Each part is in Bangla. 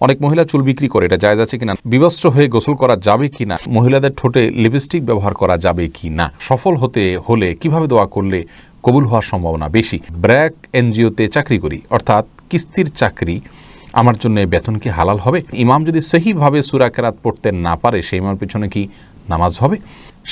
অনেক মহিলা চুল বিক্রি করে, এটা জায়েজ আছে কিনা? বিবস্ত্র হয়ে গোসল করা যাবে কিনা? মহিলাদের ঠোঁটে লিপস্টিক ব্যবহার করা যাবে কিনা? সফল হতে হলে কিভাবে দোয়া করলে কবুল হওয়ার সম্ভাবনা বেশি? ব্র্যাক এনজিওতে চাকরি করি, অর্থাৎ কিস্তির চাকরি, আমার জন্য বেতন কি হালাল হবে? ইমাম যদি সহিভাবে সূরা কেরাত পড়তে না পারে সেই ইমামের পিছনে কি নামাজ হবে?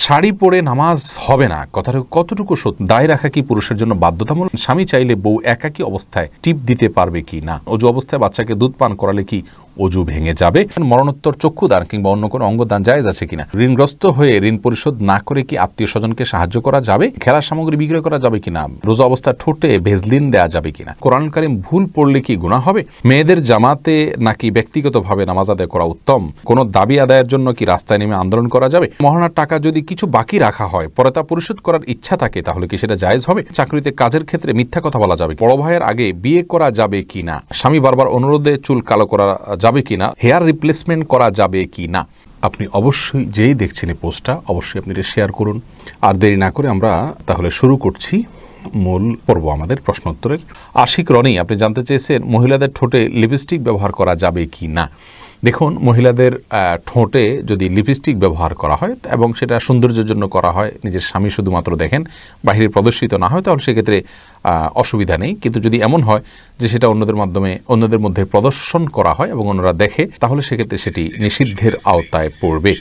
শাড়ি পরে নামাজ হবে না, কথাটা কতটুকু সত্য? দায় রাখা কি পুরুষের জন্য বাধ্যতামূলক? স্বামী চাইলে বউ একাকী অবস্থায় টিপ দিতে পারবে কি না? অজু অবস্থায় বাচ্চাকে দুধ পান করালে কি অজু ভেঙে যাবে? মরণোত্তর চক্ষুদান কিংবা অন্য কোনো অঙ্গদান জায়েজ আছে কিনা? ঋণগ্রস্ত হয়ে ঋণ পরিশোধ না করে কি আত্মীয় স্বজনকে সাহায্য করা যাবে? খেলার সামগ্রী বিক্রয় করা যাবে কিনা? রোজা অবস্থায় ঠোঁটে ভেজলিন দেওয়া যাবে কিনা? কোরআন কারীম ভুল পড়লে কি গুনাহ হবে? মেয়েদের জামাতে নাকি ব্যক্তিগতভাবে নামাজ আদায় করা উত্তম? কোনো দাবি আদায়ের জন্য কি রাস্তায় নেমে আন্দোলন করা যাবে? মহারণার টাকা যদি কিছু বাকি রাখা হয়, পরে তা পরিশোধ করার ইচ্ছা থাকে, তাহলে কি সেটা জায়েজ হবে? চাকরিতে কাজের ক্ষেত্রে মিথ্যা কথা বলা যাবে? বড় ভাইয়ের আগে বিয়ে করা যাবে কিনা? স্বামী বারবার অনুরোধে চুল কালো করা যাবে কিনা? হেয়ার রিপ্লেসমেন্ট করা যাবে কিনা? আপনি অবশ্যই যেই দেখছেন এই পোস্টটা অবশ্যই আপনি এটা শেয়ার করুন। আর দেরি না করে আমরা তাহলে শুরু করছি মূল পর্ব আমাদের প্রশ্নোত্তরের। আশিক রনি আপনি জানতে চেয়েছেন মহিলাদের ঠোঁটে লিপস্টিক ব্যবহার করা যাবে কি না। দেখুন, মহিলাদের ঠোঁটে যদি লিপস্টিক ব্যবহার করা হয় এবং সেটা সৌন্দর্যের জন্য করা হয়, নিজের স্বামী শুধুমাত্র দেখেন, বাহিরে প্রদর্শিত না হয়, তাহলে সেক্ষেত্রে অসুবিধা নেই। কিন্তু যদি এমন হয় যে সেটা অন্যদের মধ্যে প্রদর্শন করা হয় এবং অন্যরা দেখে, তাহলে সেক্ষেত্রে সেটি নিষিদ্ধের আওতায় পড়বে।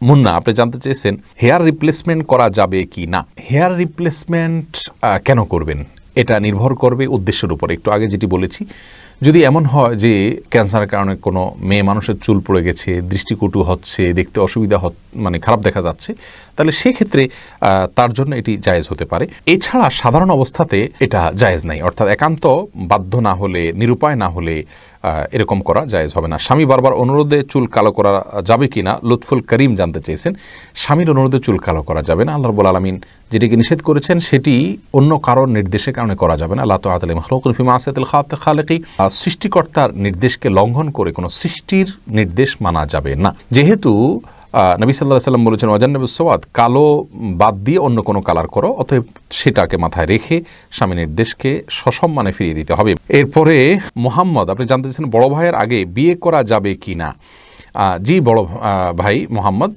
মুন্না আপনি জানতে চেয়েছেন হেয়ার রিপ্লেসমেন্ট করা যাবে কি না। হেয়ার রিপ্লেসমেন্ট কেন করবেন এটা নির্ভর করবে উদ্দেশ্যের উপর। একটু আগে যেটি বলেছি, যদি এমন হয় যে ক্যান্সারের কারণে কোনো মেয়ে মানুষের চুল পড়ে গেছে, দৃষ্টিকটু হচ্ছে, দেখতে অসুবিধা মানে খারাপ দেখা যাচ্ছে, তাহলে সেক্ষেত্রে তার জন্য এটি জায়েজ হতে পারে। এছাড়া সাধারণ অবস্থাতে এটা জায়েজ নাই, অর্থাৎ একান্ত বাধ্য না হলে, নিরুপায় না হলে এরকম করা জায়েজ হবে না। স্বামী বারবার অনুরোধে চুল কালো করা যাবে কিনা লুৎফুল করিম জানতে চেয়েছেন। স্বামীর অনুরোধে চুল কালো করা যাবে না। আল্লাহ রাব্বুল আলামিন যেটিকে নিষেধ করেছেন সেটি অন্য কারোর নির্দেশের কারণে করা যাবে না। লা তাআতা লিমাখলুকিন ফি মাসিয়াতিল খালিকি, সৃষ্টিকর্তার নির্দেশকে লঙ্ঘন করে কোনো সৃষ্টির নির্দেশ মানা যাবে না। যেহেতু নবী সাল্লাল্লাহু আলাইহি ওয়াসাল্লাম বলেছেন ওয়াজান্নাবুস সাওয়াদ, কালো বাদ দিয়ে অন্য কোনো কালার করো, অতএব সেটাকে মাথায় রেখে স্বামী নির্দেশকে সসম্মানে ফিরিয়ে দিতে হবে। এরপরে মোহাম্মদ আপনি জানতে চাচ্ছেন বড় ভাইয়ের আগে বিয়ে করা যাবে কি না। জি বড় ভাই মোহাম্মদ,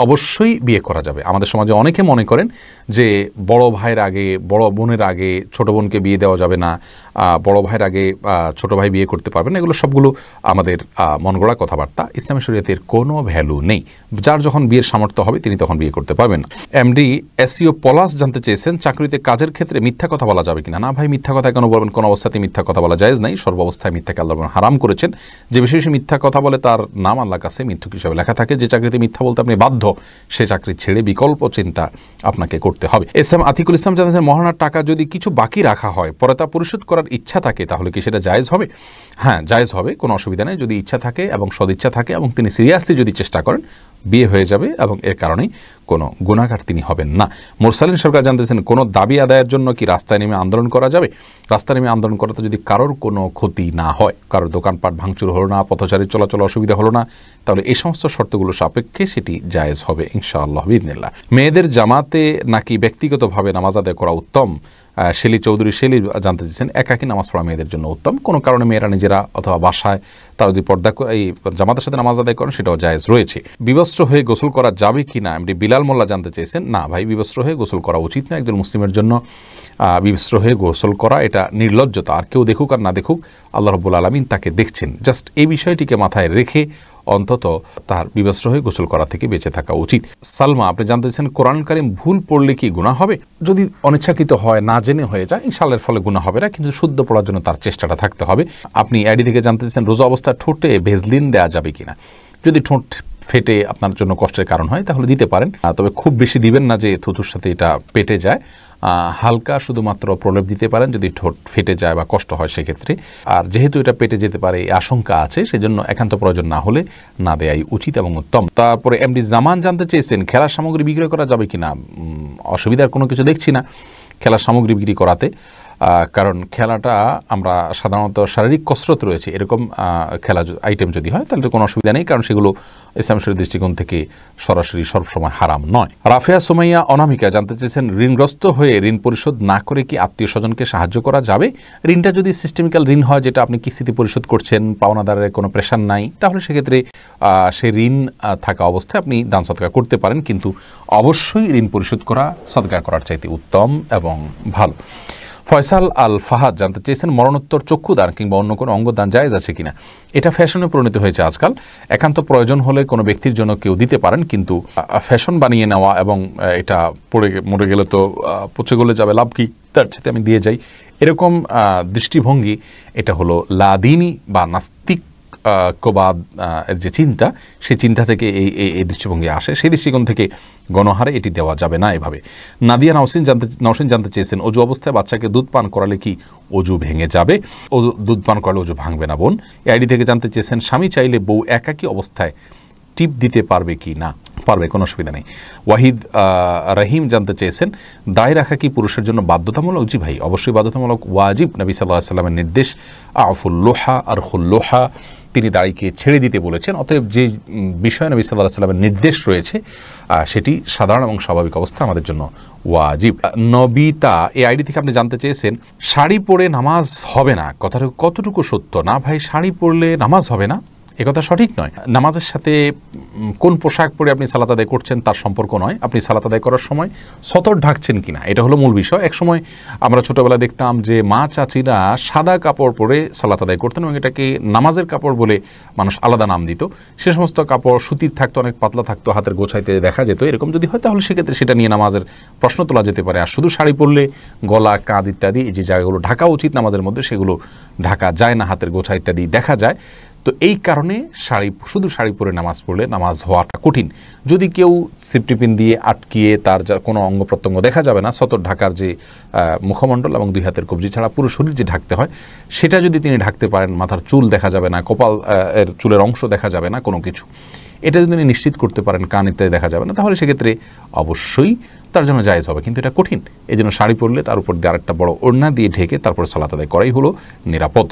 অবশ্যই বিয়ে করা যাবে। আমাদের সমাজে অনেকে মনে করেন যে বড় ভাইয়ের আগে, বড় বোনের আগে ছোট বোনকে বিয়ে দেওয়া যাবে না, বড় ভাইয়ের আগে ছোট ভাই বিয়ে করতে পারবে না। এগুলো সবগুলো আমাদের মনগড়া কথাবার্তা। ইসলামী শরীয়তের কোনো ভ্যালু নেই। যার যখন বিয়ের সামর্থ্য হবে তিনি তখন বিয়ে করতে পারবেন না। এমডি এসইও পলাশ জানতে চেয়েছেন চাকরিতে কাজের ক্ষেত্রে মিথ্যা কথা বলা যাবে কিনা। না ভাই, মিথ্যা কথা কেন বলবেন? কোনো অবস্থাতে মিথ্যা কথা বলা জায়েজ নাই। সর্বাবস্থায় মিথ্যাকে আল্লাহ হারাম করেছেন। যে বেশি বেশি মিথ্যা কথা বলে তার নাম আল্লাহর কাছে মিথ্যুক হিসাবে লেখা থাকে। যে চাকরিতে মিথ্যা বলতে আপনি বাধ্য, সে চাকরি ছেড়ে বিকল্প চিন্তা আপনাকে করতে হবে। এসএম আতিকুল ইসলাম জানাচ্ছেন মহারণার টাকা যদি কিছু বাকি রাখা হয়, পরে তা পরিশোধ করার ইচ্ছা থাকে, তাহলে কি সেটা জায়েজ হবে? হ্যাঁ, জায়েজ হবে, কোনো অসুবিধা নেই। যদি ইচ্ছা থাকে এবং সদিচ্ছা থাকে এবং তিনি সিরিয়াসলি যদি চেষ্টা করেন, বিয়ে হয়ে যাবে এবং এর কারণেই কোনো গুনাহগার তিনি হবেন না। মুরসালিন সরকার জানতেছেন কোনো দাবি আদায়ের জন্য কি রাস্তায় নেমে আন্দোলন করা যাবে। রাস্তায় নেমে আন্দোলন করাতে যদি কারোর কোনো ক্ষতি না হয়, কারোর দোকানপাট ভাঙচুর হলো না, পথচারীর চলাচল অসুবিধা হলো না, তাহলে এই সমস্ত শর্তগুলো সাপেক্ষে সেটি জায়েজ হবে ইনশাআল্লাহ বিইذনিল্লাহ। মেয়েদের জামাতে নাকি ব্যক্তিগতভাবে নামাজ আদায় করা উত্তম। শেলি চৌধুরী জানতে চেয়েছেন একাকী নামাজ পড়া মেয়েদের জন্য উত্তম। কোনো কারণে মেয়েরা নিজেরা অথবা বাসায় তারা যদি পর্দা এই জামাতের সাথে নামাজ আদায় করেন সেটাও জায়েজ রয়েছে। বিবস্ত্র হয়ে গোসল করা যাবে কি না, এমডি বিলাল মোল্লা জানতে চেয়েছেন। না ভাই, বিবস্ত্র হয়ে গোসল করা উচিত না। একজন মুসলিমের জন্য বিবস্ত্র হয়ে গোসল করা এটা নির্লজ্জতা। আর কেউ দেখুক আর না দেখুক, আল্লাহ রাব্বুল আলামিন তাকে দেখছেন। জাস্ট এই বিষয়টিকে মাথায় রেখে অন্তত তার বিবস্ত্র হয়ে গোসল করা থেকে বেঁচে থাকা উচিত। সালমা আপনি জানতে চাচ্ছেন কোরআন কারীম ভুল পড়লে কি গুনাহ হবে। যদি অনিচ্ছাকৃত হয়, না জেনে হয়ে যায়, ইনশাআল্লাহর ফলে গুনাহ হবে না, কিন্তু শুদ্ধ পড়ার জন্য তার চেষ্টাটা থাকতে হবে। আপনি আইডি থেকে জানতে চাচ্ছেন রোজা অবস্থায় ঠোঁটে ভেজলিন দেওয়া যাবে কিনা। যদি ঠোঁট ফেটে আপনার জন্য কষ্টের কারণ হয় তাহলে দিতে পারেন, তবে খুব বেশি দিবেন না যে থুতুর সাথে এটা পেটে যায়। হালকা শুধুমাত্র প্রলেপ দিতে পারেন যদি ঠোঁট ফেটে যায় বা কষ্ট হয় সেক্ষেত্রে। আর যেহেতু এটা পেটে যেতে পারে এই আশঙ্কা আছে, সেজন্য একান্ত প্রয়োজন না হলে না দেয়াই উচিত এবং উত্তম। তারপরে এমডি জামান জানতে চেয়েছেন খেলার সামগ্রী বিক্রয় করা যাবে কিনা। অসুবিধার কোনো কিছু দেখছি না খেলার সামগ্রী বিক্রি করাতে। কারণ খেলাটা আমরা সাধারণত শারীরিক কসরত রয়েছে এরকম খেলা আইটেম যদি হয় তাহলে কোনো অসুবিধা নেই, কারণ সেগুলো ইসলাম শরীয়তের দৃষ্টিকোণ থেকে সরাসরি সবসময় হারাম নয়। রাফিয়া সুমাইয়া অনামিকা জানতে চেয়েছেন, ঋণগ্রস্ত হয়ে ঋণ পরিশোধ না করে কি আত্মীয় স্বজনকে সাহায্য করা যাবে? ঋণটা যদি সিস্টেমিক্যাল ঋণ হয়, যেটা আপনি কিস্তিতে পরিশোধ করছেন, পাওনাদারের কোনো প্রেশার নাই, তাহলে সেক্ষেত্রে সে ঋণ থাকা অবস্থায় আপনি দান সদকা করতে পারেন, কিন্তু অবশ্যই ঋণ পরিশোধ করা সদকা করার চাইতে উত্তম এবং ভালো। ফয়সাল আল ফাহাদ জানতে চেয়েছেন, মরণোত্তর চক্ষুদান কিংবা অন্য কোনো অঙ্গদান জায়েজ আছে কিনা? এটা ফ্যাশনে পরিণত হয়েছে আজকাল। একান্ত প্রয়োজন হলে কোনো ব্যক্তির জন্য কেউ দিতে পারেন, কিন্তু ফ্যাশন বানিয়ে নেওয়া এবং এটা মরে গেলে তো পচে গলে যাবে, লাভ কি, তার সাথে আমি দিয়ে যাই, এরকম দৃষ্টিভঙ্গি এটা হলো লাদিনী বা নাস্তিক কবাদ এর যে চিন্তা, সেই চিন্তা থেকে এই দৃষ্টিভঙ্গি আসে। সেই দৃষ্টিকোণ থেকে গণহারে এটি দেওয়া যাবে না এভাবে। নাদিয়া নওশিন জানতে চেয়েছেন, অজু অবস্থায় বাচ্চাকে দুধ পান করালে কি অজু ভেঙে যাবে? দুধ পান করালে অজু ভাঙবে না বোন। এই আইডি থেকে জানতে চেয়েছেন, স্বামী চাইলে বউ একাকী অবস্থায় টিপ দিতে পারবে কি না? পারবে, কোনো অসুবিধা নেই। ওয়াহিদ রহিম জানতে চেয়েছেন, দায় রাখা কি পুরুষের জন্য বাধ্যতামূলক? জি ভাই, অবশ্যই বাধ্যতামূলক, ওয়াজিব। নবী সাল্লাল্লাহু আলাইহি ওয়াসাল্লামের নির্দেশ, আফুল্লোহা আর খুল্লোহা, তিনি দাড়িকে ছেড়ে দিতে বলেছেন। অতএব যে বিষয়ে নবী সাল্লাল্লাহু আলাইহি ওয়াসাল্লামের নির্দেশ রয়েছে সেটি সাধারণ এবং স্বাভাবিক অবস্থা আমাদের জন্য ওয়াজিব। নবিতা এই আইডি থেকে আপনি জানতে চেয়েছেন, শাড়ি পরে নামাজ হবে না, কথাটা কতটুকু সত্য? না ভাই, শাড়ি পরলে নামাজ হবে না একথা সঠিক নয়। নামাজের সাথে কোন পোশাক পরে আপনি সালাত আদায় করছেন তার সম্পর্ক নয়, আপনি সালাত আদায় করার সময় সতর ঢাকছেন কিনা, এটা হলো মূল বিষয়। একসময় আমরা ছোটবেলা দেখতাম যে মা চাচিরা সাদা কাপড় পরে সালাত আদায় করতেন এবং এটাকে নামাজের কাপড় বলে মানুষ আলাদা নাম দিত। সে সমস্ত কাপড় সুতির থাকতো, অনেক পাতলা থাকতো, হাতের গোছাইতে দেখা যেত। এরকম যদি হয় তাহলে সেক্ষেত্রে সেটা নিয়ে নামাজের প্রশ্ন তোলা যেতে পারে। আর শুধু শাড়ি পরলে গলা, কাঁধ ইত্যাদি এই যে জায়গাগুলো ঢাকা উচিত নামাজের মধ্যে, সেগুলো ঢাকা যায় না, হাতের গোছা ইত্যাদি দেখা যায়। তো এই কারণে শুধু শাড়ি পরে নামাজ পড়লে নামাজ হওয়াটা কঠিন। যদি কেউ সিপটিপিন দিয়ে আটকিয়ে তার যা কোনো অঙ্গ প্রত্যঙ্গ দেখা যাবে না, সতর ঢাকার যে মুখমণ্ডল এবং দুই হাতের কবজি ছাড়া পুরো শরীর যে ঢাকতে হয় সেটা যদি তিনি ঢাকতে পারেন, মাথার চুল দেখা যাবে না, কপাল এর চুলের অংশ দেখা যাবে না, কোনো কিছু, এটা যদি তিনি নিশ্চিত করতে পারেন, কান ইত্যাদি দেখা যাবে না, তাহলে সেক্ষেত্রে অবশ্যই তার জন্য জায়েজ হবে। কিন্তু এটা কঠিন, এই জন্য শাড়ি পরলে তার উপর দিয়ে আরেকটা বড় ওড়না দিয়ে ঢেকে তারপর সালাত আদায় করাই হলো নিরাপদ।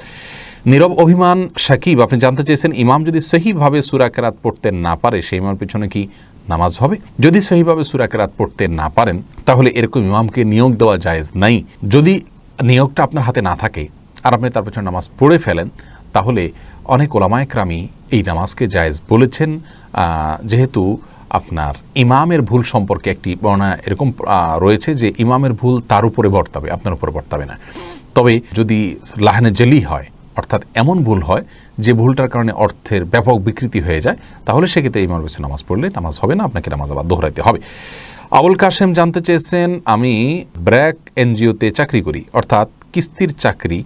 নীরব অভিমান সাকিব আপনি জানতে চেয়েছেন, ইমাম যদি সহিভাবে সূরা কেরাত পড়তে না পারে সেই ইমামের পিছনে কি নামাজ হবে? যদি সহিভাবে সূরা কেরাত পড়তে না পারেন তাহলে এরকম ইমামকে নিয়োগ দেওয়া জায়েজ নাই। যদি নিয়োগটা আপনার হাতে না থাকে আর আপনি তার পেছনে নামাজ পড়ে ফেলেন, তাহলে অনেক ওলামায়ে কেরামি এই নামাজকে জায়েজ বলেছেন, যেহেতু আপনার ইমামের ভুল সম্পর্কে একটি বর্ণনা এরকম রয়েছে যে ইমামের ভুল তার উপরে বর্তাবে, আপনার উপরে বর্তাবে না। তবে যদি লাহনে জেলি হয়, অর্থাৎ এমন ভুল হয় যে ভুলটার কারণে অর্থের ব্যাপক বিকৃতি হয়ে যায়, তাহলে সেক্ষেত্রে ইমামের পিছনে নামাজ পড়লে নামাজ হবে না, আপনাকে নামাজ আবার দোহরাইতে হবে। আবুল কাশেম জানতে চেয়েছেন, আমি ব্র্যাক এনজিওতে চাকরি করি, অর্থাৎ কিস্তির চাকরি,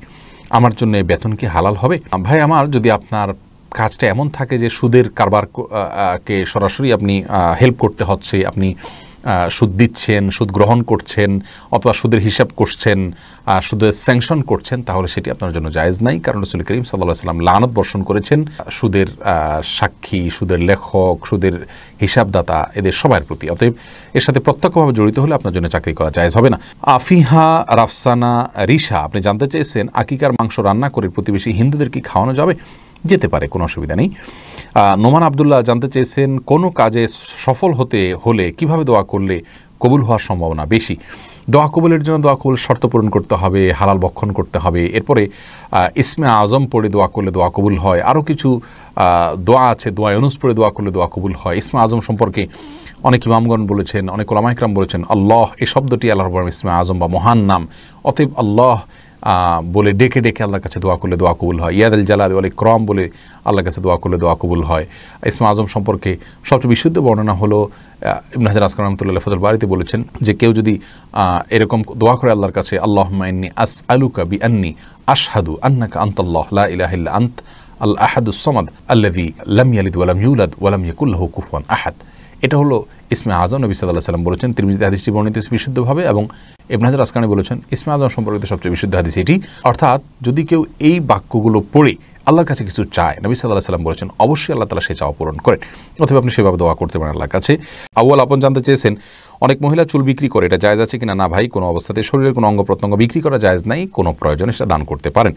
আমার জন্য বেতন কি হালাল হবে? ভাই আমার, যদি আপনার কাজটা এমন থাকে যে সুদের কারবার কে সরাসরি আপনি হেল্প করতে হচ্ছে, আপনি সুদ দিচ্ছেন, সুদ গ্রহণ করছেন, অথবা সুদের হিসাব করছেন, সুদের স্যাংশন করছেন, তাহলে সেটি আপনার জন্য জায়েজ নাই। কারণ রাসূল করিম সাল্লাল্লাহু আলাইহি ওয়াসাল্লাম লানত বর্ষণ করেছেন সুদের সাক্ষী, সুদের লেখক, সুদের হিসাবদাতা, এদের সবার প্রতি। অতএব এর সাথে প্রত্যক্ষভাবে জড়িত হলে আপনার জন্য চাকরি করা জায়েজ হবে না। আফিহা রাফসানা রিশা আপনি জানতে চেয়েছেন, আকিকার মাংস রান্না করে প্রতিবেশী হিন্দুদের কি খাওয়ানো যাবে? যেতে পারে, কোনো অসুবিধা নেই। নোমান আবদুল্লাহ জানতে চেয়েছেন, কোনো কাজে সফল হতে হলে কিভাবে দোয়া করলে কবুল হওয়ার সম্ভাবনা বেশি? দোয়া কবুলের জন্য দোয়া কবুল শর্ত পূরণ করতে হবে, হালাল ভক্ষণ করতে হবে, এরপরে ইসমে আজম পড়ে দোয়া করলে দোয়া কবুল হয়। আরও কিছু দোয়া আছে, দোয়া ইউনুস পড়ে দোয়া করলে দোয়া কবুল হয়। ইসমে আজম সম্পর্কে অনেক ইমামগণ বলেছেন, অনেক ওলামা ইকরাম বলেছেন, আল্লাহ এই শব্দটি আল্লাহর রব্বুল ইসমে আজম বা মহান নাম। অতএব আল্লাহ বলে ডেকে ডেকে আল্লাহর কাছে দোয়া করলে দোয়া কবুল হয়। ইয়াদ আল জালাল ওয়াল ইকরাম বলে আল্লাহর কাছে দোয়া করলে দোয়া কবুল হয়। ইসমে আজম সম্পর্কে সবচেয়ে বিশুদ্ধ বর্ণনা হলো ইবনে হাজার আসকালানি রাহমাতুল্লাহি ফাতুল বারিতে বলেছেন যে কেউ যদি এরকম দোয়া করে আল্লাহর কাছে, আল্লাহুম্মা ইন্নী আসআলুকা বিআন্নী আশহাদু আন্নাকা আনতাল্লাহ লা ইলাহা ইল্লা আনত আল আহাদুস সামাদ আল্লাযী লাম ইয়ালিদ ওয়া লাম ইউলাদ ওয়া লাম ইয়াকুল লাহু কুফুয়ান আহাদ, এটা হলো ইসমে আজম। নবী সাল্লাল্লাহু আলাইহি ওয়াসাল্লাম বলেছেন, তিরমিজিতে হাদিসটি বর্ণিত বিশুদ্ধভাবে, এবং ইবনে হাজার আসকালানী বলেছেন ইসমে আজম সম্পর্কিত সবচেয়ে বিশুদ্ধ হাদিস এটি। অর্থাৎ যদি কেউ এই বাক্যগুলো পড়ে আল্লাহর কাছে কিছু চায়, নবী সাল্লাল্লাহু আলাইহি ওয়াসাল্লাম বলেছেন অবশ্যই আল্লাহ তাআলা সেই চাওয়া পূরণ করেন। অথবা আপনি সেভাবে দোয়া করতে পারেন আল্লাহর কাছে। আউয়াল আপন জানতে চেয়েছেন, অনেক মহিলা চুল বিক্রি করে, এটা জায়েজ আছে কিনা? না ভাই, কোনো অবস্থাতে শরীরের কোনো অঙ্গ প্রত্যঙ্গ বিক্রি করা জায়েজ নাই, কোনো প্রয়োজনে সেটা দান করতে পারেন।